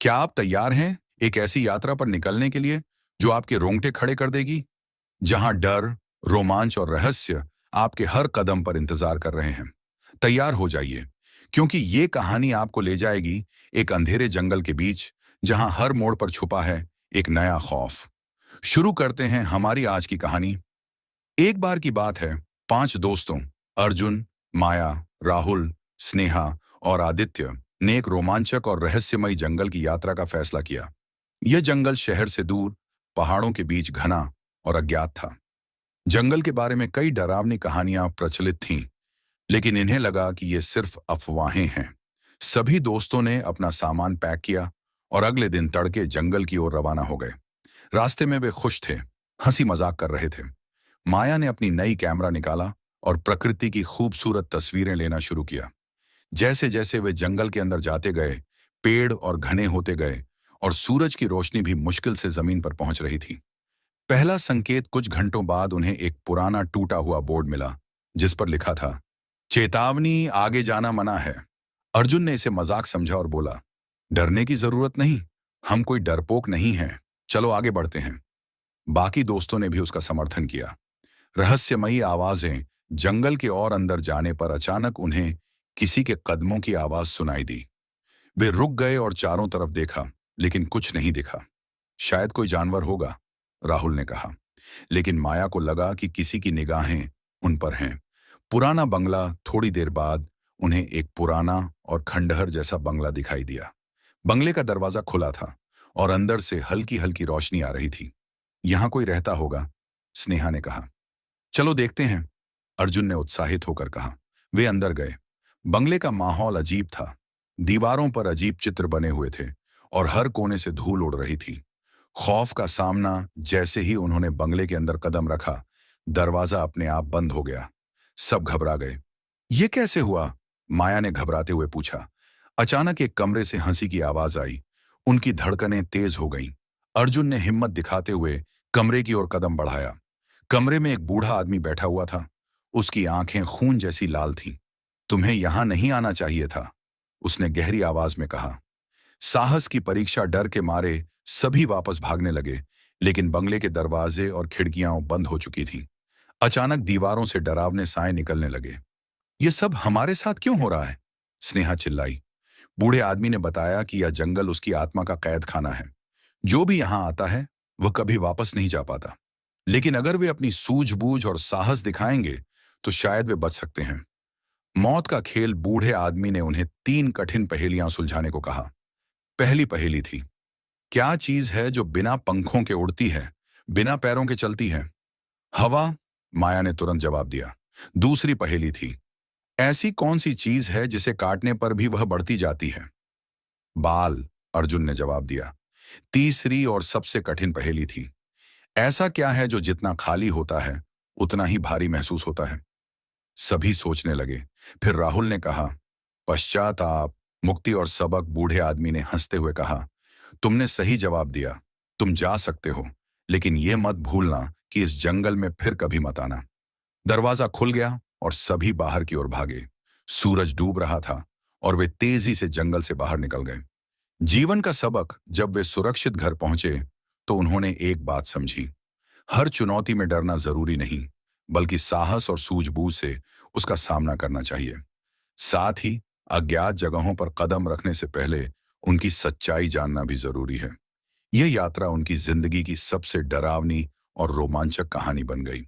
क्या आप तैयार हैं एक ऐसी यात्रा पर निकलने के लिए जो आपके रोंगटे खड़े कर देगी, जहां डर, रोमांच और रहस्य आपके हर कदम पर इंतजार कर रहे हैं? तैयार हो जाइए, क्योंकि ये कहानी आपको ले जाएगी एक अंधेरे जंगल के बीच, जहां हर मोड़ पर छुपा है एक नया खौफ। शुरू करते हैं हमारी आज की कहानी। एक बार की बात है, 5 दोस्तों अर्जुन, माया, राहुल, स्नेहा और आदित्य ने एक रोमांचक और रहस्यमयी जंगल की यात्रा का फैसला किया। यह जंगल शहर से दूर, पहाड़ों के बीच घना और अज्ञात था। जंगल के बारे में कई डरावनी कहानियां प्रचलित थीं, लेकिन इन्हें लगा कि ये सिर्फ अफवाहें हैं। सभी दोस्तों ने अपना सामान पैक किया और अगले दिन तड़के जंगल की ओर रवाना हो गए। रास्ते में वे खुश थे, हंसी मजाक कर रहे थे। माया ने अपनी नई कैमरा निकाला और प्रकृति की खूबसूरत तस्वीरें लेना शुरू किया। जैसे जैसे वे जंगल के अंदर जाते गए, पेड़ और घने होते गए और सूरज की रोशनी भी मुश्किल से जमीन पर पहुंच रही थी। पहला संकेत कुछ घंटों बाद उन्हें एक पुराना टूटा हुआ बोर्ड मिला, जिस पर लिखा था, चेतावनी, आगे जाना मना है। अर्जुन ने इसे मजाक समझा और बोला, डरने की जरूरत नहीं, हम कोई डरपोक नहीं हैं, चलो आगे बढ़ते हैं। बाकी दोस्तों ने भी उसका समर्थन किया। रहस्यमयी आवाजें जंगल के और अंदर जाने पर अचानक उन्हें किसी के कदमों की आवाज सुनाई दी। वे रुक गए और चारों तरफ देखा, लेकिन कुछ नहीं दिखा। शायद कोई जानवर होगा, राहुल ने कहा। लेकिन माया को लगा कि किसी की निगाहें उन पर हैं। पुराना बंगला, थोड़ी देर बाद उन्हें एक पुराना और खंडहर जैसा बंगला दिखाई दिया। बंगले का दरवाजा खुला था और अंदर से हल्की हल्की रोशनी आ रही थी। यहां कोई रहता होगा, स्नेहा ने कहा। चलो देखते हैं, अर्जुन ने उत्साहित होकर कहा। वे अंदर गए। बंगले का माहौल अजीब था। दीवारों पर अजीब चित्र बने हुए थे और हर कोने से धूल उड़ रही थी। खौफ का सामना जैसे ही उन्होंने बंगले के अंदर कदम रखा, दरवाजा अपने आप बंद हो गया। सब घबरा गए। ये कैसे हुआ? माया ने घबराते हुए पूछा। अचानक एक कमरे से हंसी की आवाज आई। उनकी धड़कनें तेज हो गईं। अर्जुन ने हिम्मत दिखाते हुए कमरे की ओर कदम बढ़ाया। कमरे में एक बूढ़ा आदमी बैठा हुआ था। उसकी आंखें खून जैसी लाल थीं। तुम्हें यहां नहीं आना चाहिए था, उसने गहरी आवाज में कहा। साहस की परीक्षा डर के मारे सभी वापस भागने लगे, लेकिन बंगले के दरवाजे और खिड़कियां बंद हो चुकी थीं। अचानक दीवारों से डरावने साए निकलने लगे। ये सब हमारे साथ क्यों हो रहा है? स्नेहा चिल्लाई। बूढ़े आदमी ने बताया कि यह जंगल उसकी आत्मा का कैद खाना है। जो भी यहां आता है वह कभी वापस नहीं जा पाता, लेकिन अगर वे अपनी सूझबूझ और साहस दिखाएंगे तो शायद वे बच सकते हैं। मौत का खेल। बूढ़े आदमी ने उन्हें 3 कठिन पहेलियां सुलझाने को कहा। पहली पहेली थी, क्या चीज है जो बिना पंखों के उड़ती है, बिना पैरों के चलती है? हवा, माया ने तुरंत जवाब दिया। दूसरी पहेली थी, ऐसी कौन सी चीज है जिसे काटने पर भी वह बढ़ती जाती है? बाल, अर्जुन ने जवाब दिया। तीसरी और सबसे कठिन पहेली थी, ऐसा क्या है जो जितना खाली होता है उतना ही भारी महसूस होता है? सभी सोचने लगे। फिर राहुल ने कहा, पश्चाताप, मुक्ति और सबक। बूढ़े आदमी ने हंसते हुए कहा, तुमने सही जवाब दिया, तुम जा सकते हो, लेकिन यह मत भूलना कि इस जंगल में फिर कभी मत आना। दरवाजा खुल गया और सभी बाहर की ओर भागे। सूरज डूब रहा था और वे तेजी से जंगल से बाहर निकल गए। जीवन का सबक। जब वे सुरक्षित घर पहुंचे तो उन्होंने एक बात समझी, हर चुनौती में डरना जरूरी नहीं, बल्कि साहस और सूझबूझ से उसका सामना करना चाहिए। साथ ही अज्ञात जगहों पर कदम रखने से पहले उनकी सच्चाई जानना भी जरूरी है। यह यात्रा उनकी जिंदगी की सबसे डरावनी और रोमांचक कहानी बन गई।